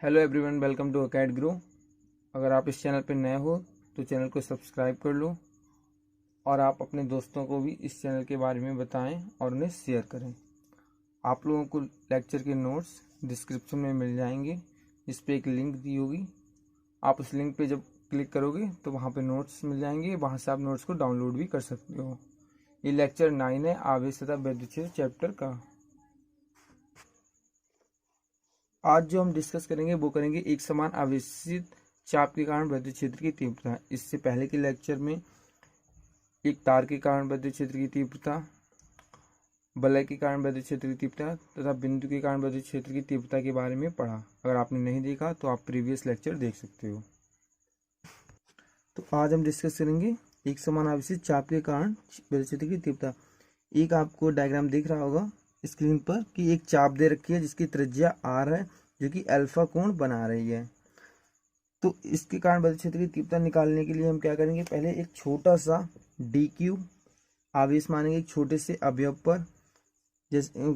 Hello everyone, welcome to Acad Grow. अगर आप इस चैनल पर नए हो तो चैनल को सब्सक्राइब कर लो और आप अपने दोस्तों को भी इस चैनल के बारे में बताएं और उन्हें शेयर करें। आप लोगों को लेक्चर के नोट्स डिस्क्रिप्शन में मिल जाएंगे। इस पर एक लिंक दी होगी, आप उस लिंक पे जब क्लिक करोगे तो वहाँ पे नोट्स मिल जाएंगे। वहाँ से आप नोट्स को डाउनलोड भी कर सकते हो। ये लेक्चर 9 है, आवेश तथा वैद्युत चैप्टर का। आज जो हम डिस्कस करेंगे वो करेंगे एक समान आवेशित चाप के कारण विद्युत क्षेत्र की तीव्रता। इससे पहले के लेक्चर में एक तार के कारण विद्युत क्षेत्र की तीव्रता, वलय के कारण विद्युत क्षेत्र की तीव्रता तथा बिंदु के कारण विद्युत क्षेत्र की तीव्रता के बारे में पढ़ा। अगर आपने नहीं देखा तो आप प्रीवियस लेक्चर देख सकते हो। तो आज हम डिस्कस करेंगे एक समान आवेशित चाप के कारण विद्युत क्षेत्र की तीव्रता। एक आपको डायग्राम दिख रहा होगा स्क्रीन पर कि एक चाप दे रखी है जिसकी त्रिज्या r है, जो कि अल्फा कोण बना रही है। तो इसके कारण विद्युत क्षेत्र की तीव्रता निकालने के लिए हम क्या करेंगे, पहले एक छोटा सा dq आवेश मानेंगे एक छोटे से अवयव पर, जैसे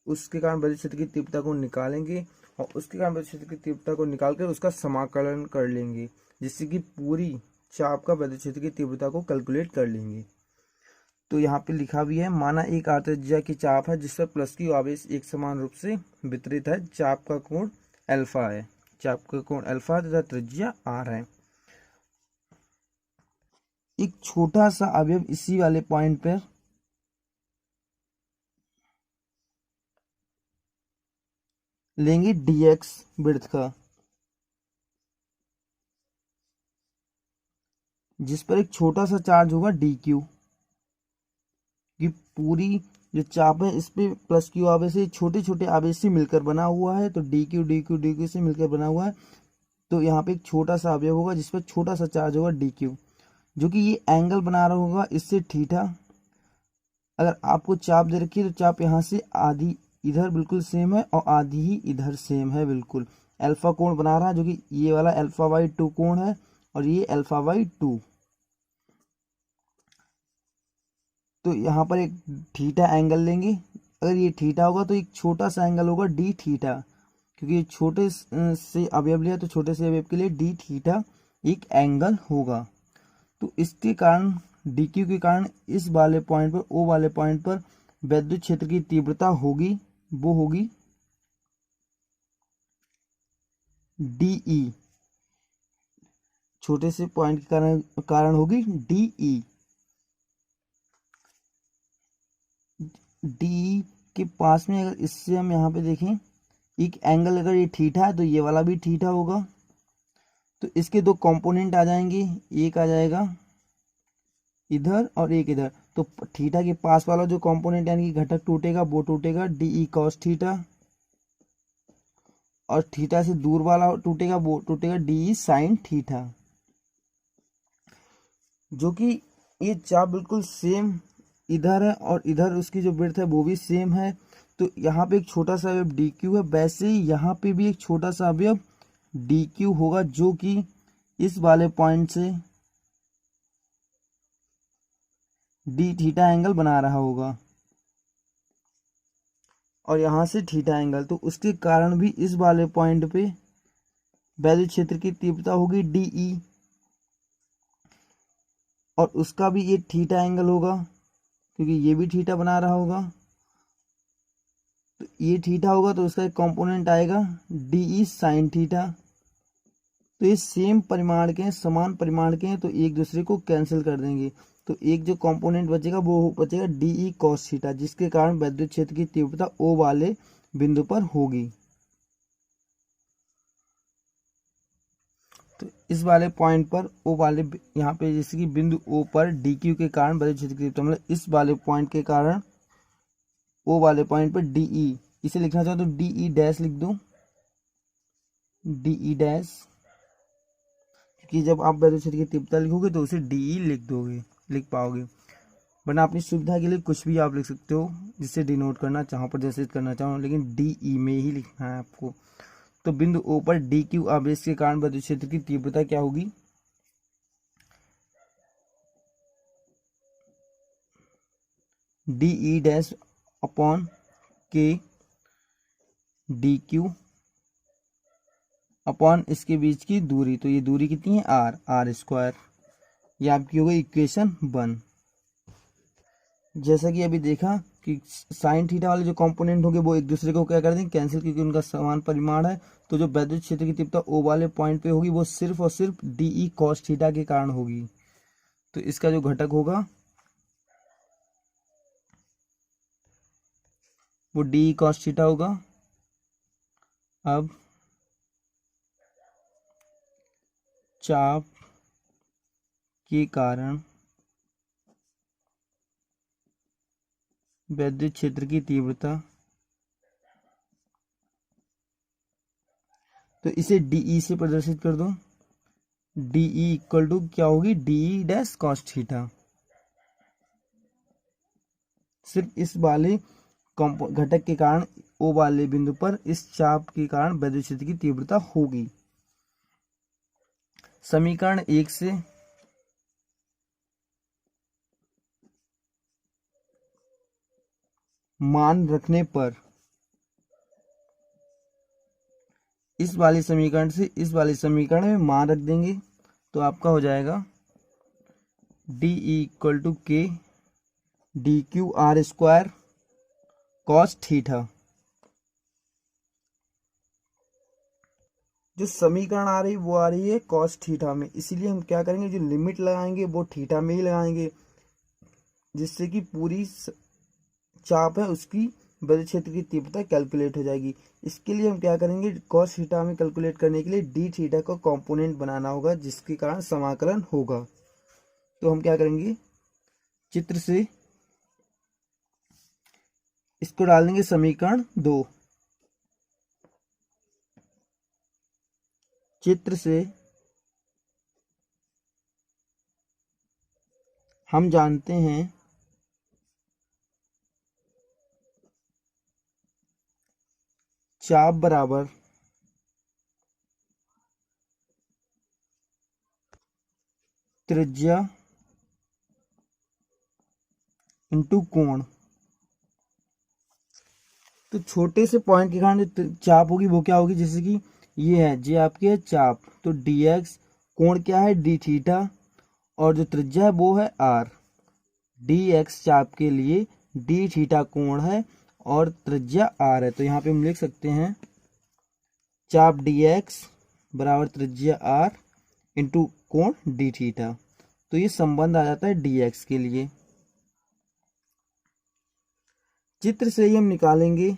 उसके कारण विद्युत क्षेत्र की तीव्रता को निकालेंगे और उसके कारण विद्युत क्षेत्र की तीव्रता को निकालकर उसका समाकलन कर लेंगे, जिससे कि पूरी चाप का विद्युत क्षेत्र की तीव्रता को कैलकुलेट कर लेंगे। तो यहाँ पे लिखा भी है, माना एक आर त्रिज्या की चाप है जिस पर प्लस की आवेश एक समान रूप से वितरित है। चाप का कोण अल्फा है, चाप का कोण अल्फा तथा त्रिज्या आर है। एक छोटा सा अवयव इसी वाले पॉइंट पर लेंगे dx विड्थ का, जिस पर एक छोटा सा चार्ज होगा dq। कि पूरी जो चाप है इस पे प्लस क्यू आवेश से छोटे छोटे आवेश से मिलकर बना हुआ है, तो dq dq dq से मिलकर बना हुआ है। तो यहाँ पे एक छोटा सा अवयव होगा जिस पर छोटा सा चार्ज होगा dq, जो कि ये एंगल बना रहा होगा इससे थीटा। अगर आपको चाप दे रखी है तो चाप यहाँ से आधी इधर बिल्कुल सेम है और आधी ही इधर सेम है बिल्कुल। अल्फा कोण बना रहा है, जो कि ये वाला अल्फा/2 कोण है और ये अल्फा/2। तो यहाँ पर एक थीटा एंगल लेंगे। अगर ये थीटा होगा तो एक छोटा सा एंगल होगा डी थीटा, क्योंकि छोटे से अवयव लिया तो छोटे से अवयव के लिए डी थीटा एक एंगल होगा। तो इसके कारण डीक्यू के कारण इस वाले पॉइंट पर, ओ वाले पॉइंट पर विद्युत क्षेत्र की तीव्रता होगी, वो होगी डीई। छोटे से पॉइंट के कारण होगी डीई। डी के पास में अगर इससे हम यहाँ पे देखें एक एंगल, अगर ये थीटा है तो ये वाला भी थीटा होगा। तो इसके दो कंपोनेंट आ जाएंगे, एक आ जाएगा इधर और एक इधर। तो थीटा के पास वाला जो कंपोनेंट यानी कि घटक टूटेगा वो टूटेगा डीई कॉस थीटा, और थीटा से दूर वाला टूटेगा वो टूटेगा डीई साइन थीटा। जो कि ये चाप बिल्कुल सेम इधर है और इधर उसकी जो विड्थ है वो भी सेम है। तो यहाँ पे एक छोटा सा अवयव डी क्यू है, वैसे ही यहाँ पे भी एक छोटा सा अवयव डी क्यू होगा, जो कि इस वाले पॉइंट से डी थीटा एंगल बना रहा होगा और यहाँ से थीटा एंगल। तो उसके कारण भी इस वाले पॉइंट पे विद्युत क्षेत्र की तीव्रता होगी डीई, और उसका भी ये थीटा एंगल होगा क्योंकि ये भी थीटा बना रहा होगा। तो ये थीटा होगा तो उसका एक कंपोनेंट आएगा डीई साइन थीटा। तो ये सेम परिमाण के हैं, समान परिमाण के हैं, तो एक दूसरे को कैंसिल कर देंगे। तो एक जो कंपोनेंट बचेगा वो बचेगा डीई कॉस थीटा, जिसके कारण विद्युत क्षेत्र की तीव्रता ओ वाले बिंदु पर होगी। तो इस वाले पॉइंट पर ओ वाले, यहाँ पे जैसे कि बिंदु ओ पर डी क्यू के कारण विद्युत क्षेत्र की तीव्रता, मतलब इस वाले पॉइंट के कारण ओ वाले पॉइंट पर डीई, इसे लिखना चाहो तो डीई डैश लिख दो, डीई डैश। कि जब आप विद्युत क्षेत्र की तीव्रता लिखोगे तो उसे डीई लिख पाओगे, वरना अपनी सुविधा के लिए कुछ भी आप लिख सकते हो जिससे डिनोट करना चाहो, प्रदर्शित करना चाहो, लेकिन डीई में ही लिखना है आपको। तो बिंदु ओ पर डी क्यू आवेश के कारण विद्युत क्षेत्र की तीव्रता क्या होगी, डीई डैश अपॉन के डी क्यू अपॉन इसके बीच की दूरी, तो ये दूरी कितनी है आर स्क्वायर। ये आपकी हो गई इक्वेशन 1। जैसा कि अभी देखा कि साइन थीटा वाले जो कंपोनेंट होंगे वो एक दूसरे को क्या कर देंगे, कैंसिल, क्योंकि उनका समान परिमाण है। तो जो वैद्युत क्षेत्र की तीव्रता ओ वाले पॉइंट पे होगी वो सिर्फ और सिर्फ डीई कॉस थीटा के कारण होगी। तो इसका जो घटक होगा वो डीई कॉस थीटा होगा। अब चाप के कारण वैद्युत क्षेत्र की तीव्रता, तो इसे डीई से प्रदर्शित कर दो। डीई इक्वल टू क्या होगी, डीई डैश कॉस थीटा। सिर्फ इस वाले घटक के कारण ओ वाले बिंदु पर इस चाप के कारण वैद्युत क्षेत्र की तीव्रता होगी। समीकरण 1 से मान रखने पर इस वाले समीकरण से इस वाले समीकरण में मान रख देंगे तो आपका हो जाएगा D equal to K D Q R square cos theta. जो समीकरण आ रही वो आ रही है कॉस थीटा में, इसीलिए हम क्या करेंगे, जो लिमिट लगाएंगे वो थीटा में ही लगाएंगे, जिससे कि पूरी चाप है उसकी वैद्युत क्षेत्र की तीव्रता कैलकुलेट हो जाएगी। इसके लिए हम क्या करेंगे, कॉस थीटा में कैलकुलेट करने के लिए डी थीटा का कंपोनेंट बनाना होगा, जिसके कारण समाकलन होगा। तो हम क्या करेंगे, चित्र से इसको डाल देंगे समीकरण 2। चित्र से हम जानते हैं चाप बराबर त्रिज्या इंटू कोण। तो छोटे से पॉइंट के कारण जो चाप होगी वो क्या होगी, जैसे कि ये है, ये आपकी है चाप, तो डी एक्स, कोण क्या है डी थीटा, और जो त्रिज्या है वो है आर। डी एक्स चाप के लिए डी थीटा कोण है और त्रिज्या आर है। तो यहाँ पे हम लिख सकते हैं चाप डी एक्स बराबर त्रिज्या आर इंटू कोण डी थीटा। तो ये संबंध आ जाता है डी एक्स के लिए। चित्र से ही हम निकालेंगे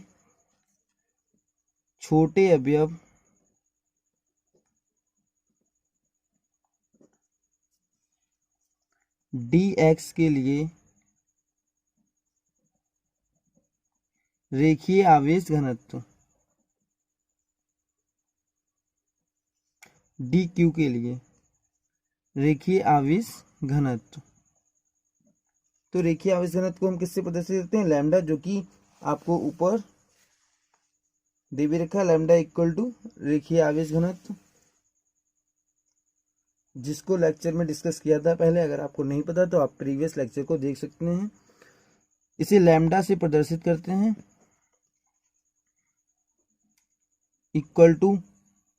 छोटे अवयव डी एक्स के लिए रेखीय आवेश घनत्व, डी क्यू के लिए रेखीय आवेश घनत्व। तो रेखीय आवेश घनत्व को हम किससे प्रदर्शित करते हैं, लैम्डा, जो कि आपको ऊपर दे भी रखा है, लैम्डा इक्वल टू रेखीय आवेश घनत्व, जिसको लेक्चर में डिस्कस किया था पहले। अगर आपको नहीं पता तो आप प्रीवियस लेक्चर को देख सकते हैं। इसे लैम्डा से प्रदर्शित करते हैं, equal to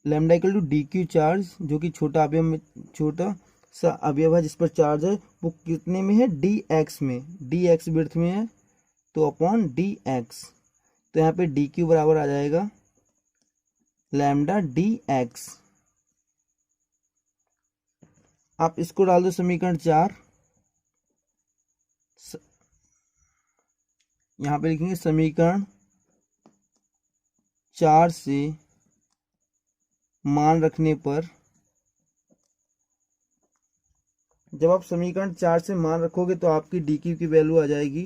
lambda equal to D Q charge, जो कि छोटा अवयव में छोटा सा अवयव है जिस पर चार्ज है, वो कितने में है, डी एक्स में, डी एक्स विड्थ में है, तो अपॉन डी एक्स। तो यहाँ पे डी क्यू बराबर आ जाएगा लैम्डा डी एक्स। आप इसको डाल दो समीकरण 4। यहाँ पे लिखेंगे समीकरण 4 से मान रखने पर, जब आप समीकरण 4 से मान रखोगे तो आपकी डी क्यू की वैल्यू आ जाएगी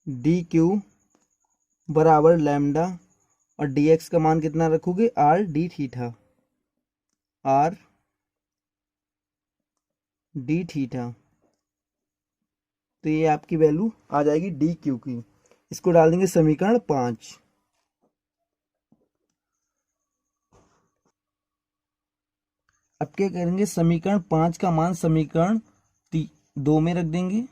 डी क्यू बराबर लैम्डा, और डी एक्स का मान कितना रखोगे, are D theta, are D theta. तो ये आपकी वैल्यू आ जाएगी डी क्यू की। इसको डाल देंगे समीकरण 5। अब क्या करेंगे, समीकरण 5 का मान समीकरण 2 में रख देंगे।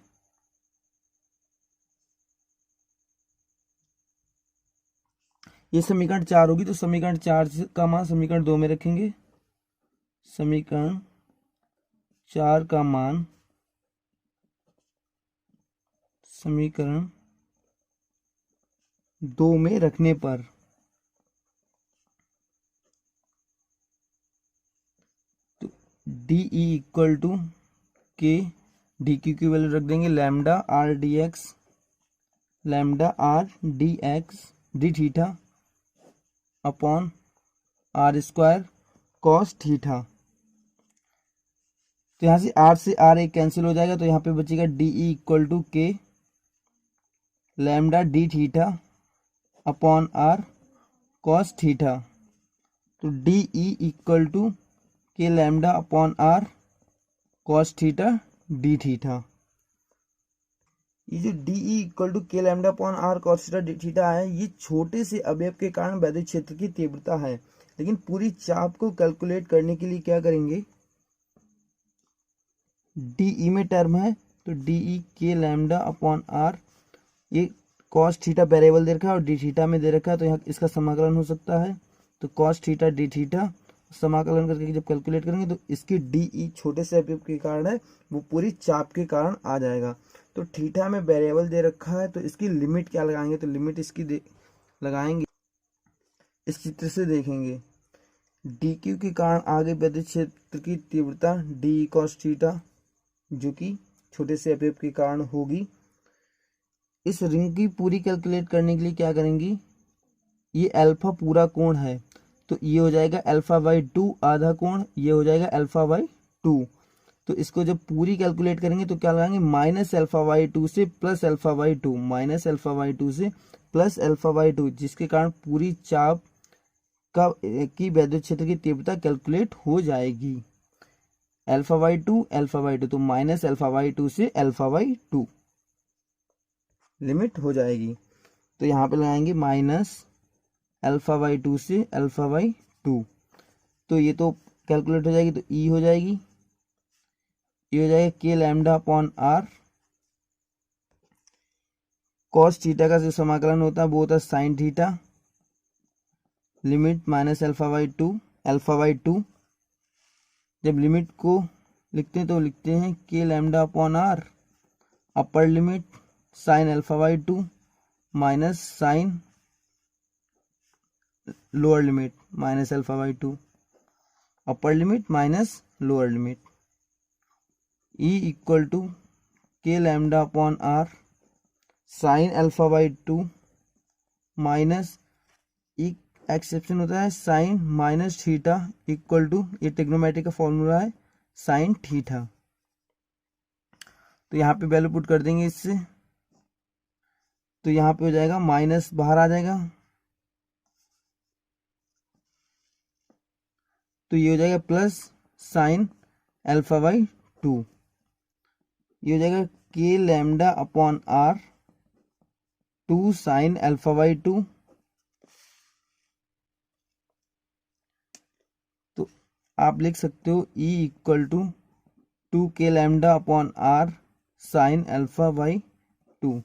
ये समीकरण 4 होगी, तो समीकरण 4 का मान समीकरण 2 में रखेंगे। समीकरण 4 का मान समीकरण 2 में रखने पर तो D E equal to K D Q की वैल्यू रख देंगे lambda R D X, lambda R D X D theta upon R square cos theta. तो यहाँ से आर से आर एक कैंसिल हो जाएगा, तो यहाँ पे बचेगा D E equal to K lambda D theta upon R cos theta. तो D E equal to K lambda upon R cos theta D theta. ये जो D E equal to K lambda upon R cos theta D theta है, ये छोटे से अवयव के कारण वैद्युत क्षेत्र की तीव्रता है। लेकिन पूरी चाप को कैलकुलेट करने के लिए क्या करेंगे, डी में टर्म है तो डी के लैम्डा अपॉन आर, ये कॉस थीटा वेरिएबल दे रखा है और डी थीटा में दे रखा है, तो यहाँ इसका समाकलन हो सकता है। तो कॉस थीटा डी थीटा समाकलन करके जब कैलकुलेट करेंगे तो इसकी डी छोटे से अवयव के कारण है, वो पूरी चाप के कारण आ जाएगा। तो थीटा में वेरिएबल दे रखा है, तो इसकी लिमिट क्या लगाएंगे, तो लिमिट इसकी लगाएंगे, इस चित्र से देखेंगे। डी क्यू के कारण आगे वैद्युत क्षेत्र की तीव्रता डी कॉस थीटा, जो कि छोटे से अवयव के कारण होगी। इस रिंग की पूरी कैलकुलेट करने के लिए क्या करेंगी, ये अल्फा पूरा कोण है, तो ये हो जाएगा अल्फा बाई 2 आधा कोण, ये हो जाएगा अल्फा बाई 2। तो इसको जब पूरी कैलकुलेट करेंगे तो क्या लगाएंगे, माइनस अल्फा बाई 2 से plus alpha by 2, minus alpha by 2 से प्लस अल्फा बाई 2, जिसके कारण पूरी चाप का की वैद्युत क्षेत्र की तीव्रता कैलकुलेट हो जाएगी। अल्फा बाई 2 अल्फा बाई 2, तो माइनस अल्फा बाई 2 से अल्फा बाई 2 लिमिट हो जाएगी। तो यहाँ पे लगाएंगे माइनस अल्फा बाई 2 से अल्फा बाई 2, तो ये तो कैलकुलेट हो जाएगी, तो ई हो जाएगी, ये हो जाएगा K lambda upon R, cos theta का जो समाकलन होता है वो होता है sine theta, limit minus alpha by 2 alpha by 2। जब लिमिट को लिखते हैं तो लिखते हैं K lambda upon R, upper limit sine alpha by 2 minus sine lower limit minus alpha by 2, upper limit minus lower limit. E equal to K lambda upon R sine alpha by 2 minus, एक exception होता है sine minus theta equal to, ये trigonometry का formula है sine theta. तो यहाँ पे value put कर देंगे इससे, तो यहाँ पे हो जाएगा माइनस बाहर आ जाएगा, तो ये हो जाएगा प्लस साइन अल्फा बाई 2, ये हो जाएगा K lambda upon R 2 sine alpha by 2। तो आप लिख सकते हो ई equal to 2 K lambda upon R sine alpha by 2।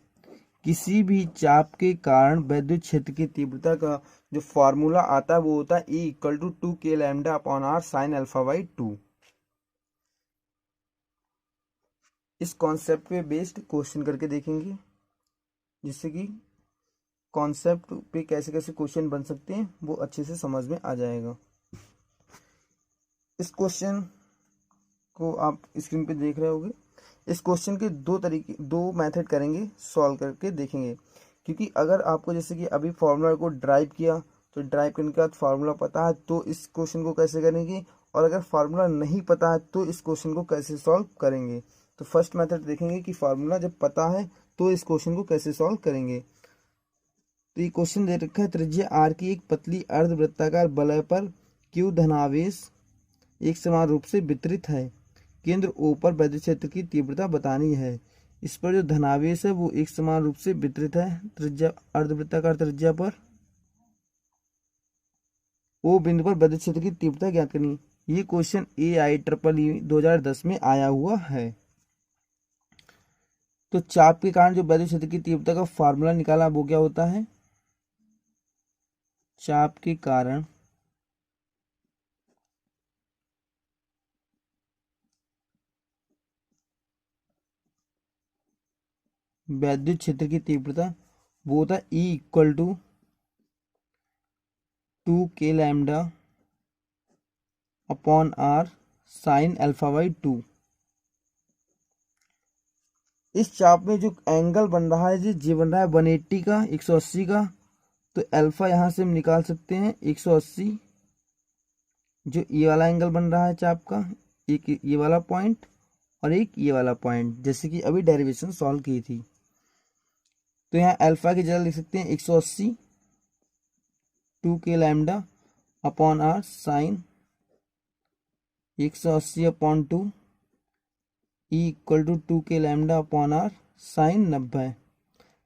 किसी भी चाप के कारण वैद्युत क्षेत्र की तीव्रता का जो फॉर्मूला आता है वो होता है ई equal to 2 K lambda upon R sine alpha by 2। इस कॉन्सेप्ट पे बेस्ड क्वेश्चन करके देखेंगे, जिससे कि कॉन्सेप्ट पे कैसे कैसे क्वेश्चन बन सकते हैं वो अच्छे से समझ में आ जाएगा। इस क्वेश्चन को आप स्क्रीन पे देख रहे होंगे। इस क्वेश्चन के दो मेथड करेंगे, सॉल्व करके देखेंगे। क्योंकि अगर आपको जैसे कि अभी फार्मूला को ड्राइव किया, तो ड्राइव करने के बाद फार्मूला पता है तो इस क्वेश्चन को कैसे करेंगे, और अगर फार्मूला नहीं पता है तो इस क्वेश्चन को कैसे सॉल्व करेंगे। तो फर्स्ट मेथड देखेंगे कि फार्मूला जब पता है तो इस क्वेश्चन को कैसे सॉल्व करेंगे। तो ये क्वेश्चन दे रखा है, त्रिज्या आर की एक पतली अर्धवृत्ताकार वलय पर क्यू धनावेश एक समान रूप से वितरित है, केंद्र O पर वैद्युत क्षेत्र की तीव्रता बतानी है। इस पर जो धनावेश है वो एक समान रूप से वितरित है त्रिज्या अर्धवृत्ताकार त्रिज्या पर, O बिंदु पर वैद्युत क्षेत्र की तीव्रता ज्ञात करनी। ये क्वेश्चन AIEEE 2010 में आया हुआ है। तो चाप के कारण जो वैद्युत क्षेत्र की तीव्रता का फॉर्मूला निकाला वो क्या होता है, चाप के कारण वैद्युत क्षेत्र की तीव्रता वो होता है E equal to 2k λ upon R sine alpha by 2। इस चाप में जो एंगल बन रहा है जी बन रहा है 180 का, 180 का, तो अल्फा यहाँ से हम निकाल सकते हैं 180, जो ये वाला एंगल बन रहा है चाप का, एक ये वाला पॉइंट और एक ये वाला पॉइंट, जैसे कि अभी डेरिवेशन सॉल्व की थी। तो यहाँ अल्फा की जगह लिख सकते हैं 180 2k lambda upon R sine 180 upon 2 E equal to 2k lambda upon R sine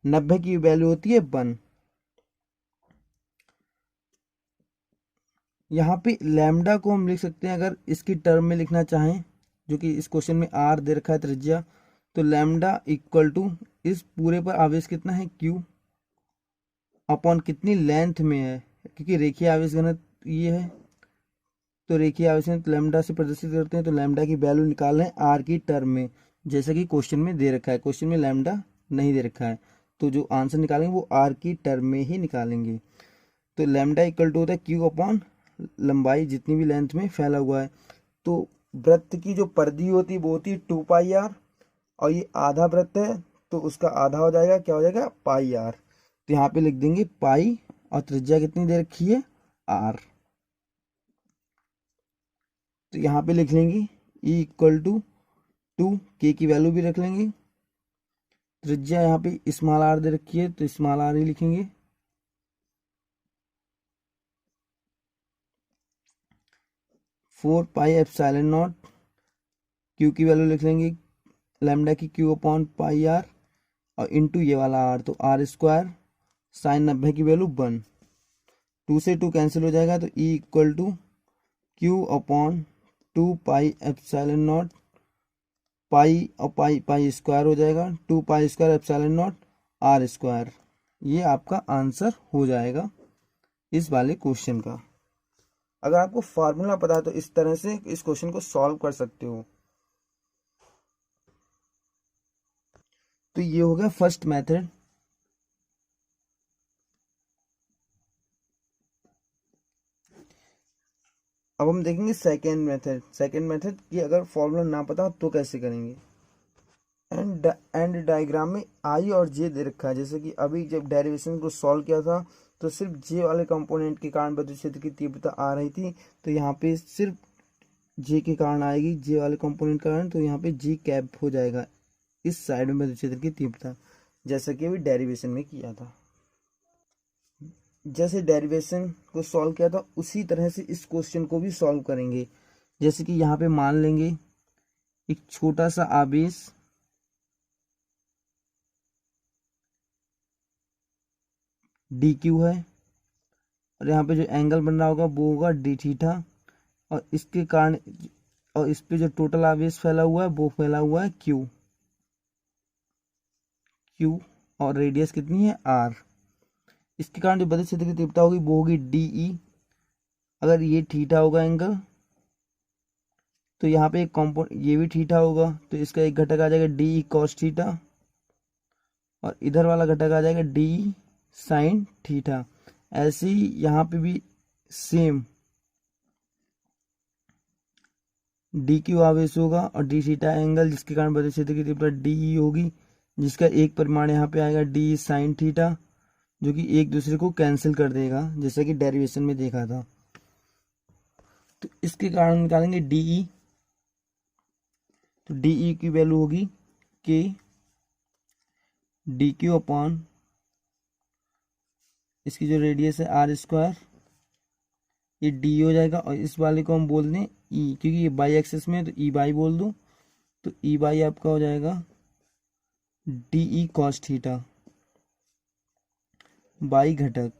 90 की वैल्यू होती है 1। यहाँ पे लैम्डा को हम लिख सकते हैं, अगर इसकी टर्म में लिखना चाहें, जो कि इस क्वेश्चन में आर दे रखा है त्रिज्या, तो लैम्डा इक्वल टू इस पूरे पर आवेश कितना है क्यू अपॉन कितनी लेंथ में है, क्योंकि रेखीय आवेश घनत्व ये है, तो रेखीय आवेश घनत्व लैम्डा से प्रदर्शित करते हैं। तो लैम्डा की वैल्यू निकाल रहे हैं आर की टर्म में, जैसा कि क्वेश्चन में दे रखा है। क्वेश्चन में लैम्डा नहीं दे रखा है, तो जो आंसर निकालेंगे वो आर की टर्म में ही निकालेंगे। तो लैम्डा इक्वल टू होता है क्यू अपॉन लंबाई जितनी भी लेंथ में फैला हुआ है। तो वृत्त की जो परिधि होती है वो होती है 2πr, और ये आधा वृत्त है तो उसका आधा हो जाएगा, क्या हो जाएगा, पाई आर। तो यहाँ पे लिख देंगे पाई, और त्रिज्या कितनी दे रखी है, आर। तो यहाँ पे लिख लेंगे ई इक्वल टू 2k की वैल्यू भी रख लेंगे, त्रिज्या यहाँ पे स्मॉल आर दे रखी है तो स्मॉल आर ही लिखेंगे। 4πε0 क्यू की वैल्यू लिख लेंगे लैम्डा की क्यू अपॉन पाई आर, और इंटू ये वाला आर, तो आर स्क्वायर साइन 90 की वैल्यू 1। 2 से 2 कैंसिल हो जाएगा, तो E equal to Q upon 2πε0 pi, और पाई पाई स्क्वायर हो जाएगा, 2π² आर स्क्वायर। ये आपका आंसर हो जाएगा इस वाले क्वेश्चन का। अगर आपको फार्मूला पता है तो इस तरह से इस क्वेश्चन को सॉल्व कर सकते हो। तो ये हो गया फर्स्ट मेथड। अब हम देखेंगे सेकेंड मेथड। सेकेंड मेथड की अगर फॉर्मूला ना पता हो तो कैसे करेंगे। एंड डायग्राम में आई और जे दे रखा है, जैसे कि अभी जब डेरिवेशन को सॉल्व किया था तो सिर्फ जे वाले कंपोनेंट के कारण विद्युत क्षेत्र की तीव्रता आ रही थी, तो यहाँ पे सिर्फ जे के कारण आएगी, जे वाले कंपोनेंट के कारण, तो यहाँ पे जी कैप हो जाएगा इस साइड में विद्युत क्षेत्र की तीव्रता, जैसा कि अभी डेरिवेशन में किया था। जैसे डेरिवेशन को सॉल्व किया था उसी तरह से इस क्वेश्चन को भी सॉल्व करेंगे। जैसे कि यहाँ पे मान लेंगे एक छोटा सा आवेश डी क्यू है, और यहाँ पे जो एंगल बन रहा होगा वो होगा डी थीटा, और इसके कारण, और इस पे जो टोटल आवेश फैला हुआ है वो फैला हुआ है क्यू, और रेडियस कितनी है आर। इसके कारण जो विद्युत क्षेत्र की तीव्रता होगी वो होगी डी ई। अगर ये थीटा होगा एंगल, तो यहाँ पे एक कॉम्पोनेंट ये भी थीटा होगा, तो इसका एक घटक आ जाएगा डी ई कॉस थीटा, और इधर वाला घटक आ जाएगा डी ई साइन थीटा। ऐसे ही यहाँ पे भी सेम डी क्यू आवेश होगा और डी थीटा एंगल, जिसके कारण विद्युत क्षेत्र की तीव्रता डी ई होगी, जिसका एक परिमाण यहाँ पे आएगा डी साइन थीटा, जो कि एक दूसरे को कैंसिल कर देगा, जैसा कि डेरिवेशन में देखा था। तो इसके कारण निकालेंगे डीई, तो डीई की वैल्यू होगी के डी क्यू अपॉन इसकी जो रेडियस है आर स्क्वायर, ये डी हो जाएगा, और इस वाले को हम बोल दें ई, क्योंकि ये बाई एक्सेस में है तो ई बाई बोल दो, तो ई बाई आपका हो जाएगा D E cos theta by घटक,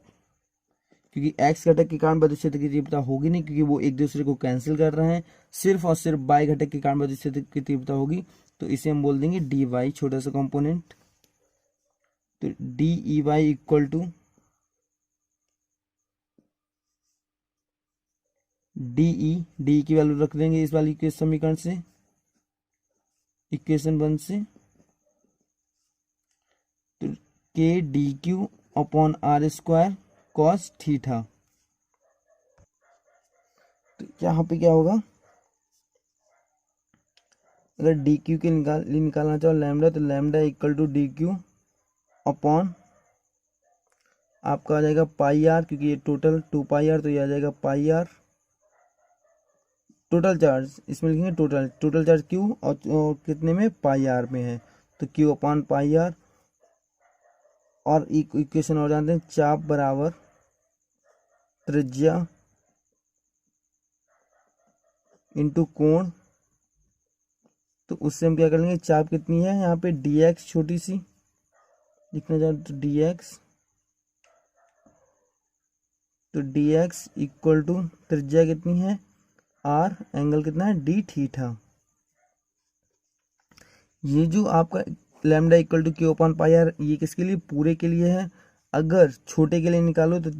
क्योंकि एक्स घटक के कारण विद्युत क्षेत्र की तीव्रता होगी नहीं, क्योंकि वो एक दूसरे को कैंसिल कर रहे हैं, सिर्फ और सिर्फ बाई घटक के कारण विद्युत क्षेत्र की तीव्रता होगी, तो इसे हम बोल देंगे डी वाई, छोटा सा कंपोनेंट। तो D E Y equal to D की वैल्यू रख देंगे इस वाली के समीकरण से, इक्वेशन 1 से। तो K D Q upon R square cos theta. तो यहाँ पे क्या होगा, अगर डी क्यू के निकालना चाहो लैम्डा, तो lambda equal to D Q upon आपका आ जाएगा पाई आर, क्योंकि ये टोटल 2 पाई आर, तो ये आ जाएगा पाई आर। टोटल चार्ज इसमें लिखेंगे, टोटल चार्ज क्यू और कितने में, पाई आर में है, तो क्यू अपॉन पाई आर। और इक्वेशन और जानते हैं, चाप बराबर त्रिज्या इंटू कोण। तो उससे हम क्या कर लेंगे, चाप कितनी है यहाँ पे, dx छोटी सी लिखना चाहते तो dx, तो dx इक्वल टू त्रिज्या कितनी है r, एंगल कितना है d थीटा। ये जो आपका lambda equal to Q upon pi R, ये किसके लिए, पूरे के लिए है। अगर छोटे के लिए निकालो तो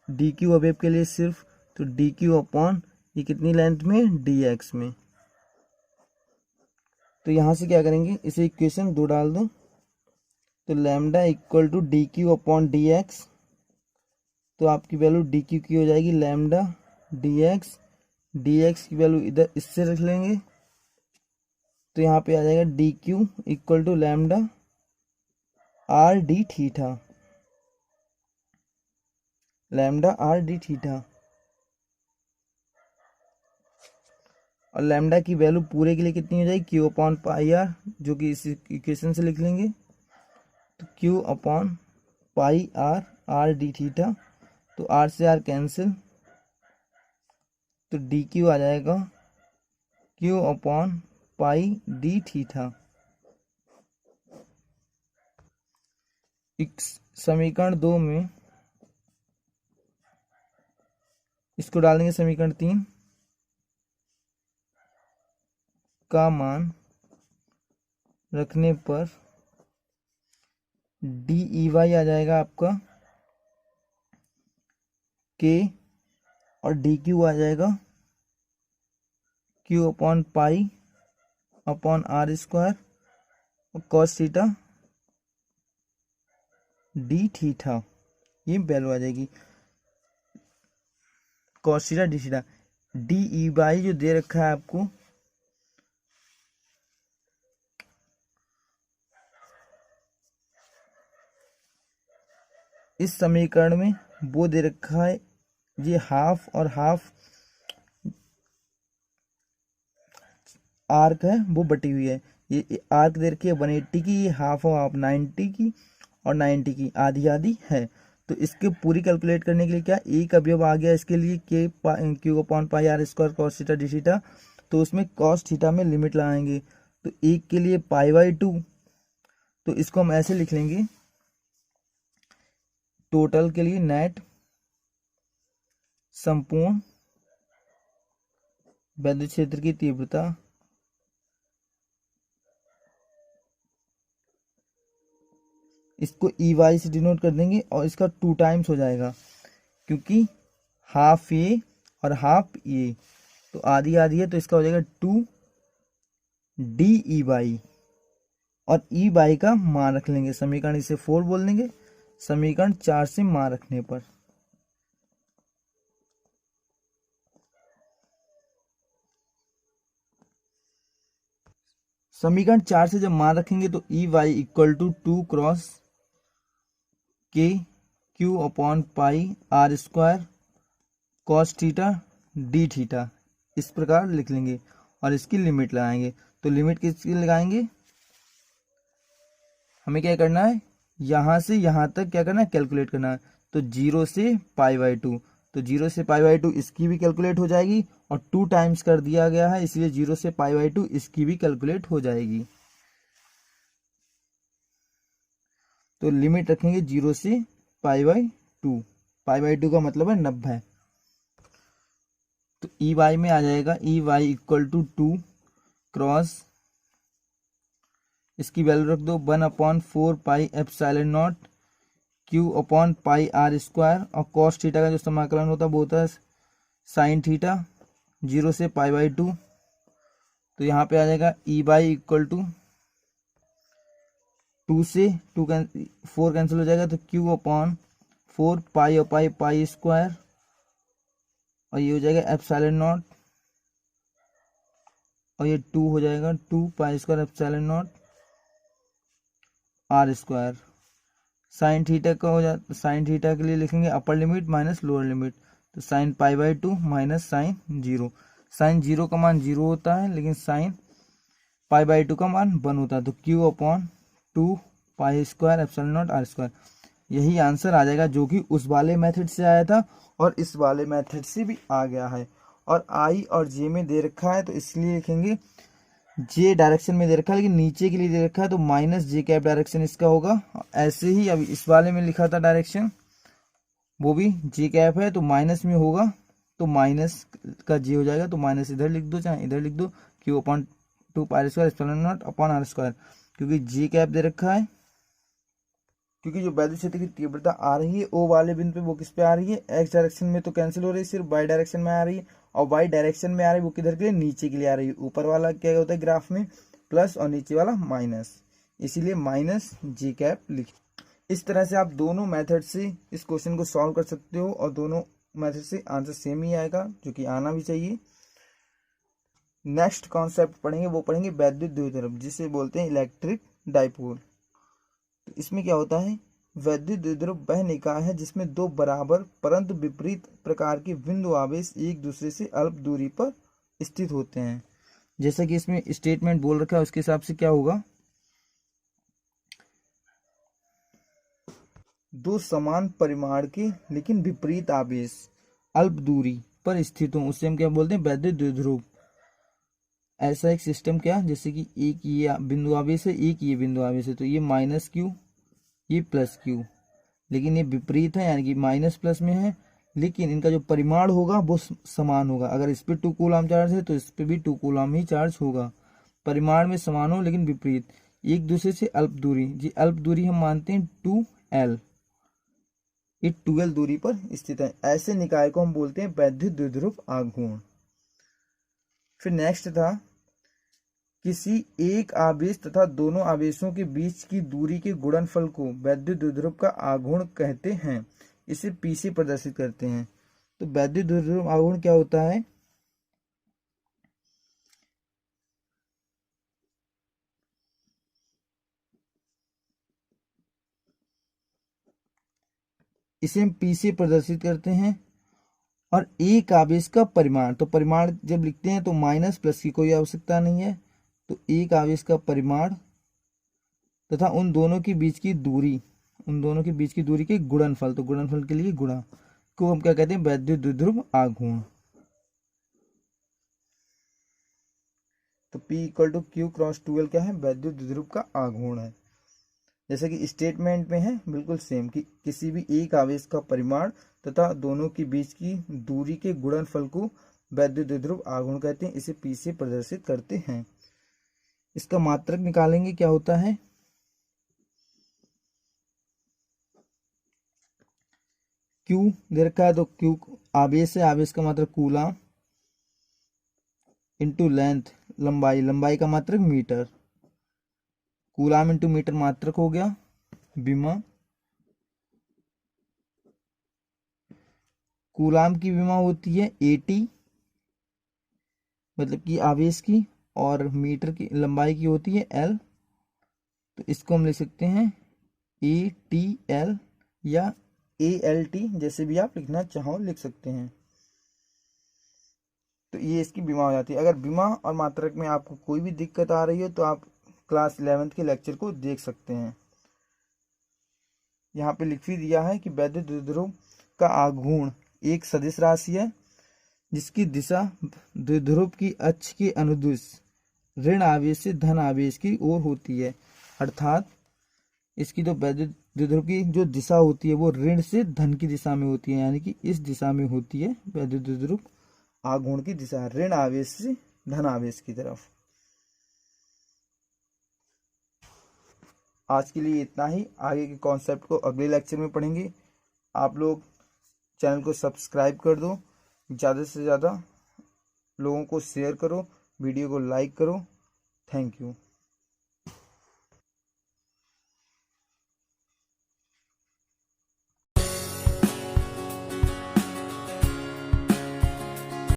डी क्यू अवेव के लिए सिर्फ, तो डी क्यू अपॉन ये कितनी लेंथ में, dx में। तो यहाँ से क्या करेंगे, इसे इक्वेशन 2 डाल दो, तो lambda equal to D Q upon D X. तो आपकी वैल्यू डी क्यू की हो जाएगी लैम्डा डी एक्स की वैल्यू इधर इससे रख लेंगे, तो यहाँ पे आ जाएगा D Q equal to lambda R D theta, lambda R D theta. और लैम्डा की वैल्यू पूरे के लिए कितनी हो जाएगी, क्यू अपॉन पाई आर, जो कि इस इक्वेशन से लिख लेंगे, तो Q upon pi R, R D theta. तो आर से आर कैंसिल, तो डी क्यू आ जाएगा Q upon pi D theta. समीकरण 2 में इसको डालेंगे, समीकरण 3 का मान रखने पर डी ई वाई आ जाएगा आपका के, और डी क्यू आ जाएगा Q upon pi upon R square और कॉस थीटा डी थीटा। ये वैल्यू आ जाएगी cos theta D theta. D E Y जो दे रखा है आपको, इस समीकरण में वो दे रखा है, ये हाफ और हाफ आर्क है वो बटी हुई है। ये आर्क दे रखी है 180 की, ये हाफ और हाफ 90 की, और 90 की आधी आधी है। तो इसके पूरी कैलकुलेट करने के लिए क्या, एक अवयव आ गया इसके लिए K Q upon pi R square cos theta D theta, तो उसमें कॉस थीटा में लिमिट लगाएंगे। तो एक के लिए पाई बाई 2, तो इसको हम ऐसे लिख लेंगे, टोटल के लिए नेट संपूर्ण विद्युत क्षेत्र की तीव्रता इसको ई वाई से डिनोट कर देंगे, और इसका 2 टाइम्स हो जाएगा, क्योंकि हाफ ये और हाफ ये, तो आधी आधी है, तो इसका हो जाएगा 2 डी ई वाई। और ई वाई का मान रख लेंगे, समीकरण इसे 4 बोल देंगे, समीकरण 4 से मान रखने पर। समीकरण 4 से जब मान रखेंगे तो E Y equal to 2 cross K Q upon pi R square cos theta D theta, इस प्रकार लिख लेंगे, और इसकी लिमिट लगाएंगे। तो लिमिट किसकी लगाएंगे, हमें क्या करना है, यहाँ से यहाँ तक क्या करना है, कैलकुलेट करना है। तो 0 से पाई बाई 2, तो 0 से पाई बाई 2 इसकी भी कैलकुलेट हो जाएगी, और 2 टाइम्स कर दिया गया है, इसलिए 0 से पाई बाई 2 इसकी भी कैलकुलेट हो जाएगी। तो लिमिट रखेंगे 0 से पाई बाई 2, पाई बाई 2 का मतलब है 90। तो ई वाई में आ जाएगा E Y equal to 2 cross, इसकी वैल्यू रख दो 1/4 pi epsilon naught Q upon pi R square, और कॉस थीटा का जो समाकलन होता है वो होता है साइन थीटा 0 से π/2, तो यहाँ पे आ जाएगा E/, इक्वल टू 2 से 4 कैंसिल हो जाएगा, तो Q/4 पाई और पाई स्क्वायर, और ये हो जाएगा एप्सिलॉन नॉट, और ये 2 हो जाएगा 2 pi square epsilon not R square. Sine theta का हो जाता, साइन थीटा के लिए लिखेंगे अपर लिमिट माइनस लोअर लिमिट, तो साइन π/2 माइनस साइन 0। साइन 0 का मान 0 होता है, लेकिन साइन π/2 का मान 1 होता है, तो Q/2 pi square epsilon not R square. यही आंसर आ जाएगा जो कि उस वाले मेथड से आया था और इस वाले मेथड से भी आ गया है। और I और J में दे रखा है, तो इसलिए लिखेंगे J डायरेक्शन में दे रखा है, लेकिन नीचे के लिए दे रखा है, तो -J डायरेक्शन इसका होगा। ऐसे ही अभी इस वाले में लिखा था डायरेक्शन, वो भी J है, तो माइनस में होगा, तो माइनस का J हो जाएगा, तो माइनस इधर लिख दो चाहे इधर लिख दो, Q/2 pi square epsilon not upon R square, क्योंकि J दे रखा है, क्योंकि जो वैद्युत क्षेत्र की तीव्रता आ रही है O वाले बिंदु पे वो किस पे आ रही है, X डायरेक्शन में तो कैंसिल हो रही है, सिर्फ Y डायरेक्शन में आ रही है, और Y डायरेक्शन में आ रही है वो किधर के लिए, नीचे के लिए आ रही है। ऊपर वाला क्या होता है ग्राफ में प्लस और नीचे वाला माइनस, इसीलिए -J लिखे। इस तरह से आप दोनों मेथड से इस क्वेश्चन को सॉल्व कर सकते हो, और दोनों मेथड से आंसर सेम ही आएगा, जो कि आना भी चाहिए। नेक्स्ट कॉन्सेप्ट पढ़ेंगे, वो पढ़ेंगे वैद्युत द्विध्रुव, जिसे बोलते हैं इलेक्ट्रिक डाइपोल। तो इसमें क्या होता है, वैद्युत द्विध्रुव वह निकाय है जिसमें दो बराबर परंतु विपरीत प्रकार के बिंदु आवेश एक दूसरे से अल्प दूरी पर स्थित होते हैं। जैसा कि इसमें स्टेटमेंट बोल रखा है, उसके हिसाब से क्या होगा, दो समान परिमाण के लेकिन विपरीत आवेश अल्प दूरी पर स्थित हों, उससे हम क्या बोलते हैं, वैद्युत द्विध्रुव। ऐसा एक सिस्टम क्या, जैसे कि एक ये बिंदु आवेश है, एक ये बिंदु आवेश है, तो ये -Q ये +Q, लेकिन ये विपरीत है, यानी कि माइनस प्लस में है, लेकिन इनका जो परिमाण होगा वो समान होगा। अगर इस पे 2 कूलम चार्ज है तो इस पे भी 2 कूलम ही चार्ज होगा। परिमाण में समान हो लेकिन विपरीत, एक दूसरे से अल्प दूरी, जी अल्प दूरी हम मानते हैं 2L, ये 2L दूरी पर स्थित है। ऐसे निकाय को हम बोलते हैं वैद्युत द्विध्रुव आघूर्ण। फिर नेक्स्ट था, किसी एक आवेश तथा दोनों आवेशों के बीच की दूरी के गुणनफल को वैद्युत द्विध्रुव का आघूर्ण कहते हैं। इसे P से प्रदर्शित करते हैं। तो वैद्युत द्विध्रुव आघूर्ण क्या होता है, इसे हम P से प्रदर्शित करते हैं। और एक आवेश का परिमाण, तो परिमाण जब लिखते हैं तो माइनस प्लस की कोई आवश्यकता नहीं है, तो एक आवेश का परिमाण तथा उन दोनों के बीच की दूरी, उन दोनों के बीच की दूरी के गुणनफल, तो गुणनफल के लिए गुणा को हम क्या कहते हैं, वैद्युत द्विध्रुव आघूर्ण। तो P = Q × 2L क्या है, वैद्युत द्विध्रुव का आघूर्ण है। जैसे कि स्टेटमेंट में है बिल्कुल सेम, कि किसी भी एक आवेश का परिमाण तथा दोनों के बीच की दूरी के गुणनफल को वैद्युत द्विध्रुव आघूर्ण कहते हैं। इसे P से प्रदर्शित करते हैं। इसका मात्रक निकालेंगे, क्या होता है, Q दे रखा है, तो Q आवेश है, आवेश का मात्रक कूलम, इंटू लेंथ लंबाई, लंबाई का मात्रक मीटर, कूलम इंटू मीटर मात्रक हो गया विमा। कूलम की विमा होती है 80, मतलब कि आवेश की, और मीटर की लंबाई की होती है L। तो इसको हम लिख सकते हैं ATL या ALT, जैसे भी आप लिखना चाहो लिख सकते हैं। तो ये इसकी बीमा हो जाती है। अगर बीमा और मात्रक में आपको कोई भी दिक्कत आ रही है तो आप क्लास 11th के लेक्चर को देख सकते हैं। यहाँ पे लिख भी दिया है कि वैद्युत द्विध्रुव का आघूर्ण एक सदिश राशि है जिसकी दिशा द्विध्रुव की अक्ष के अनुदिश ऋण आवेश से धन आवेश की ओर होती है। अर्थात इसकी तो वैद्युत द्विध्रुव की जो दिशा होती है वो ऋण से धन की दिशा में होती है, यानी कि इस दिशा में होती है वैद्युत द्विध्रुव आघूर्ण की दिशा, ऋण आवेश से धन आवेश की तरफ। आज के लिए इतना ही, आगे के कॉन्सेप्ट को अगले लेक्चर में पढ़ेंगे। आप लोग चैनल को सब्सक्राइब कर दो, ज़्यादा से ज़्यादा लोगों को शेयर करो, वीडियो को लाइक करो। Thank you.